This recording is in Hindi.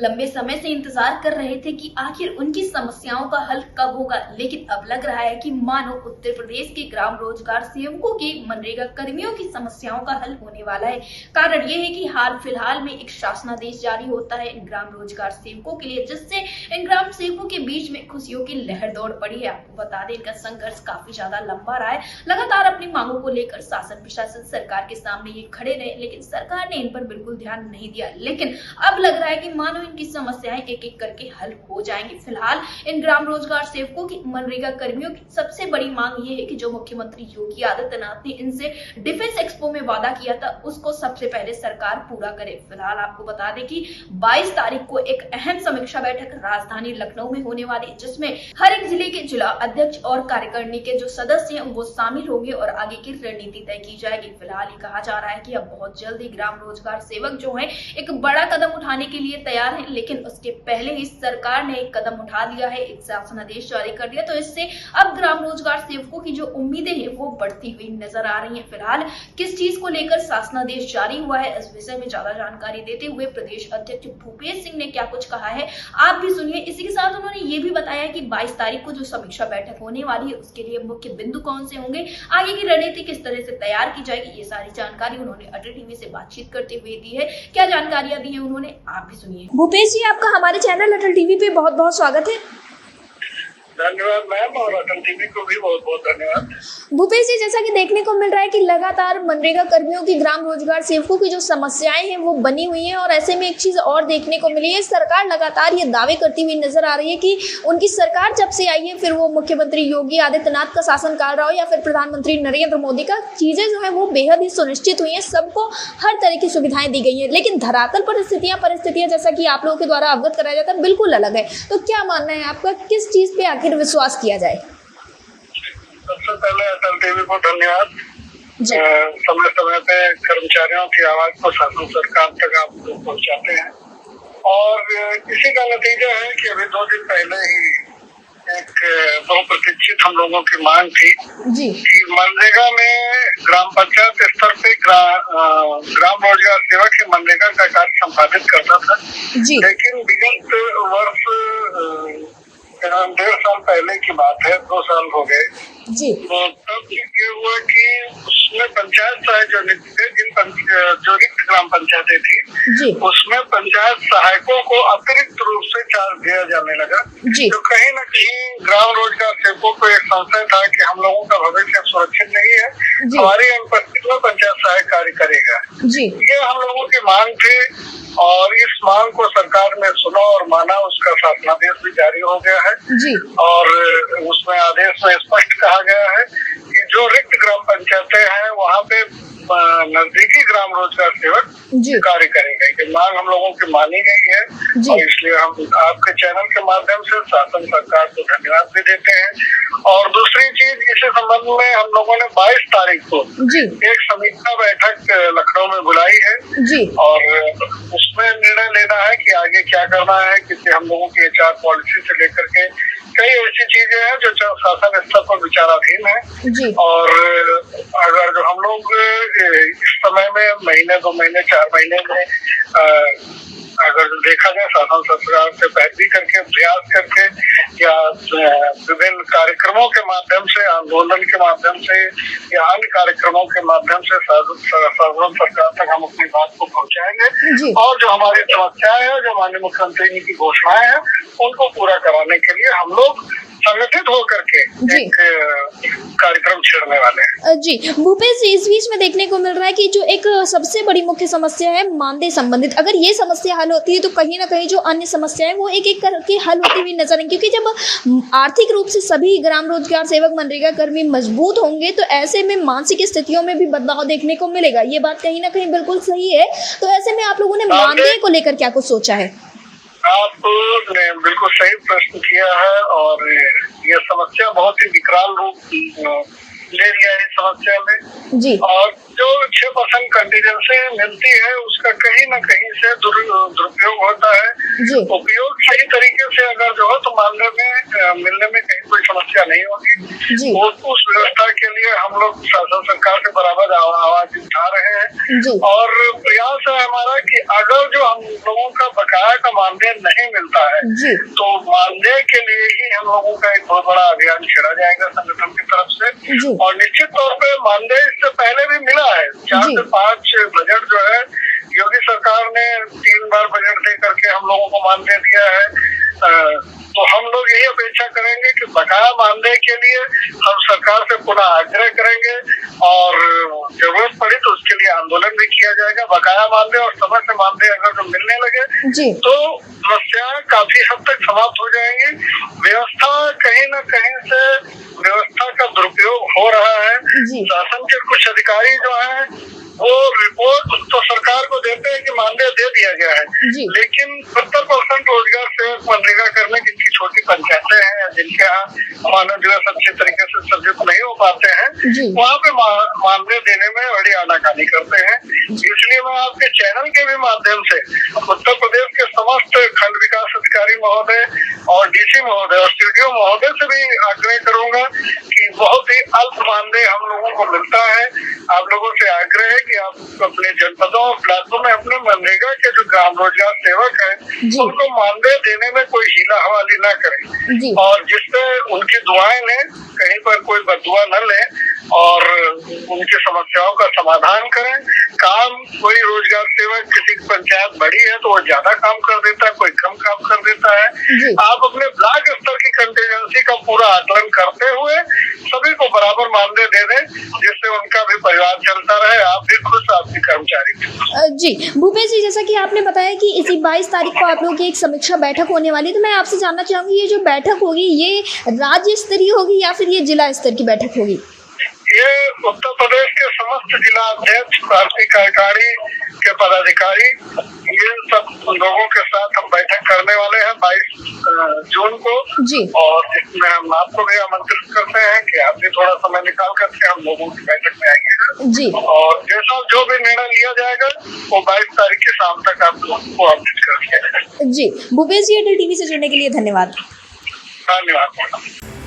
लंबे समय से इंतजार कर रहे थे कि आखिर उनकी समस्याओं का हल कब होगा, लेकिन अब लग रहा है कि मानो उत्तर प्रदेश के ग्राम रोजगार सेवकों के मनरेगा कर्मियों की समस्याओं का हल होने वाला है। कारण ये है कि हाल फिलहाल में एक शासनादेश जारी होता है इन ग्राम रोजगार सेवकों के लिए, जिससे इन ग्राम सेवकों के बीच में खुशियों की लहर दौड़ पड़ी है। आपको बता दें, इनका संघर्ष काफी ज्यादा लंबा रहा है। लगातार अपनी मांगों को लेकर शासन प्रशासन सरकार के सामने ये खड़े रहे, लेकिन सरकार ने इन पर बिल्कुल ध्यान नहीं दिया। लेकिन अब लग रहा है कि मानो इनकी समस्याएं एक एक करके हल हो जाएंगी। फिलहाल इन ग्राम रोजगार सेवकों की मनरेगा कर्मियों की सबसे बड़ी मांग ये है कि जो मुख्यमंत्री योगी आदित्यनाथ ने इनसे डिफेंस एक्सपो में वादा किया था, उसको सबसे पहले सरकार पूरा करे। फिलहाल आपको बता दें कि 22 तारीख को एक अहम समीक्षा बैठक राजधानी लखनऊ में होने वाली है, जिसमें हर एक जिले के जिला अध्यक्ष और कार्यकारिणी के जो सदस्य हैं वो शामिल होंगे और आगे की रणनीति तय की जाएगी। फिलहाल ये कहा जा रहा है कि अब बहुत जल्दी ग्राम रोजगार सेवक जो है एक बड़ा कदम उठाने के लिए तैयार है, लेकिन उसके पहले ही सरकार ने एक कदम उठा लिया है, एक शासनादेश जारी कर दिया। तो इससे अब ग्राम रोजगार सेवकों की जो उम्मीदें हैं वो बढ़ती हुई नजर आ रही हैं। फिलहाल किस चीज को लेकर शासनादेश जारी हुआ है, इस विषय में ज्यादा जानकारी देते हुए प्रदेश अध्यक्ष भूपेश सिंह ने क्या कुछ कहा है, आप भी सुनिए। इसी के साथ उन्होंने ये भी बताया कि 22 तारीख को जो समीक्षा बैठक होने वाली है उसके लिए मुख्य बिंदु कौन से होंगे, आगे की रणनीति किस तरह से तैयार की जाएगी, ये सारी जानकारी उन्होंने अटल टीवी से बातचीत करते हुए दी है। क्या जानकारियां दी है उन्होंने, आप भी सुनिए। भूपेश जी, आपका हमारे चैनल अटल टीवी पे बहुत बहुत स्वागत है। धन्यवाद मैम, और अटल टीवी को भी बहुत बहुत धन्यवाद। भूपेश जी, जैसा कि देखने को मिल रहा है कि लगातार मनरेगा कर्मियों की, ग्राम रोजगार सेवकों की जो समस्याएं हैं वो बनी हुई हैं, और ऐसे में एक चीज और देखने को मिली है, सरकार लगातार ये दावे करती हुई नजर आ रही है कि उनकी सरकार जब से आई है, फिर वो मुख्यमंत्री योगी आदित्यनाथ का शासनकाल रहा हो या फिर प्रधानमंत्री नरेंद्र मोदी का, चीजें जो है वो बेहद ही सुनिश्चित हुई है, सबको हर तरह की सुविधाएं दी गई है। लेकिन धरातल पर परिस्थितियां जैसा कि आप लोगों के द्वारा अवगत कराया जाता है बिल्कुल अलग है। तो क्या मानना है आपका, किस चीज पे आखिर विश्वास किया जाए? सबसे पहले अटल टीवी को धन्यवाद। समय समय पे कर्मचारियों की आवाज को शासन सरकार तक आप लोग पहुँचाते हैं, और इसी का नतीजा है कि अभी 2 दिन पहले ही एक बहुप्रतीक्षित हम लोगों की मांग थी कि मनरेगा में ग्राम पंचायत स्तर पे ग्राम रोजगार सेवक ही मनरेगा का कार्य संपादित करता था, लेकिन विगत वर्ष 1.5 साल पहले की बात है, 2 साल हो गए। तो तब ये हुआ कि उसमें पंचायत सहायक जो रिक्त ग्राम पंचायतें थी, उसमें पंचायत सहायकों को अतिरिक्त रूप से चार्ज दिया जाने लगा। तो कहीं न कहीं ग्राम रोजगार सेवकों को एक संशय था कि हम लोगों का भविष्य सुरक्षित नहीं है, हमारी अनुपस्थिति में पंचायत सहायक कार्य करेगा। ये हम लोगों की मांग थी, और इस मांग को सरकार ने सुना और माना। उसका शासनादेश भी जारी हो गया है, और उसमें आदेश में स्पष्ट कहा गया है कि जो रिक्त ग्राम पंचायतें हैं वहाँ पे नजदीकी ग्राम रोजगार सेवक कार्य करेंगे। ये मांग हम लोगों की मानी गई है, और इसलिए हम आपके चैनल के माध्यम से शासन सरकार को धन्यवाद भी देते हैं। और दूसरी चीज, इसी संबंध में हम लोगों ने 22 तारीख को एक समीक्षा बैठक लखनऊ में बुलाई है, और उसमें निर्णय लेना है कि आगे क्या करना है, क्योंकि हम लोगों की HR पॉलिसी से लेकर के कई ऐसी चीजें हैं जो शासन स्तर पर विचाराधीन है। और अगर जो हम लोग इस समय में महीने, 2 महीने, 4 महीने में अगर देखा जाए, शासन सरकार से पैरवी करके, प्रयास करके, या विभिन्न कार्यक्रमों के माध्यम से, आंदोलन के माध्यम से, या अन्य कार्यक्रमों के माध्यम से शासन सरकार तक हम अपनी बात को पहुंचाएंगे, और जो हमारी समस्याएं हैं, जो माननीय मुख्यमंत्री की घोषणाएं हैं, उनको पूरा कराने के लिए हम लोग संगठित होकर के एक कार्यक्रम छेड़ने वाले हैं। जी भूपेश जी, इस बीच में देखने को मिल रहा है कि जो एक सबसे बड़ी मुख्य समस्या है मानदेय संबंधित, अगर ये समस्या हल होती है तो कहीं ना कहीं जो अन्य समस्याएं वो एक एक करके हल होती हुई नजर आएंगी, क्योंकि जब आर्थिक रूप से सभी ग्राम रोजगार सेवक मनरेगा कर्मी मजबूत होंगे तो ऐसे में मानसिक स्थितियों में भी बदलाव देखने को मिलेगा। ये बात कहीं ना कहीं बिल्कुल सही है। तो ऐसे में आप लोगों ने मानदेय को लेकर क्या कुछ सोचा है? आपने बिल्कुल सही प्रश्न किया है, और ये समस्या बहुत ही विकराल रूप ले लिया है इस समस्या में। और जो 6% कंटीजेंसी मिलती है उसका कहीं न कहीं से दुरुपयोग होता है। उपयोग सही तरीके से अगर जो हो तो मामले में मिलने में कहीं कोई समस्या नहीं होगी। उस व्यवस्था के लिए हम लोग शासन सरकार से बराबर आवाज उठा रहे हैं, जी। और प्रयास है हमारा कि अगर जो हम लोगों का बकाया का मानदेय नहीं मिलता है जी। तो मानदेय के लिए ही हम लोगों का एक बहुत बड़ा अभियान छेड़ा जाएगा संगठन की तरफ से। जी। और निश्चित तौर पे मानदेय इससे पहले भी मिला है, 4 जी। से 5 बजट जो है योगी सरकार ने 3 बार बजट दे करके हम लोगों को मानदेय दिया है। तो हम लोग यही अपेक्षा करेंगे कि बकाया मानदेय के लिए हम सरकार से पुनः आग्रह करेंगे और जरूरत पड़ी तो उसके लिए आंदोलन भी किया जाएगा। बकाया मानदेय और समय से मानदेय अगर जो मिलने लगे जी। तो समस्याएं काफी हद तक समाप्त हो जाएंगी। व्यवस्था कहीं न कहीं से व्यवस्था का दुरुपयोग हो रहा है। जी। शासन के कुछ अधिकारी जो हैं वो रिपोर्ट तो सरकार को देते हैं कि मानदेय दे दिया गया है, जी। लेकिन 70% रोजगार सेवक मनरेगा करने जिनकी छोटी पंचायतें हैं या जिनके यहाँ मानव दिवस अच्छे तरीके से सृजित नहीं हो पाते हैं, जी। वहाँ पे मानदेय देने में बड़ी आनाकानी करते हैं। इसलिए मैं आपके चैनल के भी माध्यम से उत्तर प्रदेश के समस्त खंड विकास अधिकारी महोदय और डीसी महोदय और सीडीओ महोदय से भी आग्रह करूंगा कि बहुत ही अल्प मानदेय हम लोगों को मिलता है। आप लोगों से आग्रह है कि आप अपने जनपदों और ब्लॉकों में अपने मनरेगा के जो ग्राम रोजगार सेवक हैं उनको मानदेय देने में कोई हीला हवाली न करें जी। और जिससे उनकी दुआएं लें, कहीं पर कोई बददुआ न लें और उनकी समस्याओं का समाधान करें। काम कोई रोजगार सेवक किसी की पंचायत बड़ी है तो वो ज्यादा काम कर देता है, कोई कम काम कर देता है। आप अपने ब्लॉक स्तर की कंटीजेंसी का पूरा आकलन करते हुए सभी को बराबर मानदेय दे दें जिससे उनका भी परिवार चलता रहे, आप भी खुश, आपके कर्मचारी भी। जी भूपेश जी, जैसा कि आपने बताया कि इसी 22 तारीख को आप लोगों की एक समीक्षा बैठक होने वाली है, तो मैं आपसे जानना चाहूंगी ये जो बैठक होगी ये राज्य स्तरीय होगी या फिर ये जिला स्तर की बैठक होगी? ये उत्तर प्रदेश के समस्त जिला अध्यक्ष, पार्टी कार्यकारी के पदाधिकारी, ये सब लोगों के साथ हम बैठक करने वाले हैं 22 जून को जी। और इसमें हम आपको भी आमंत्रित करते हैं कि आप भी थोड़ा समय निकाल करके हम लोगों की बैठक में आइएगा जी। और जैसा जो भी निर्णय लिया जाएगा वो 22 तारीख के शाम तक आप लोगों को अपडेट कर दिया जाएगा जी। भूपेश जी, एयरटेल टीवी से जुड़ने के लिए धन्यवाद। धन्यवाद।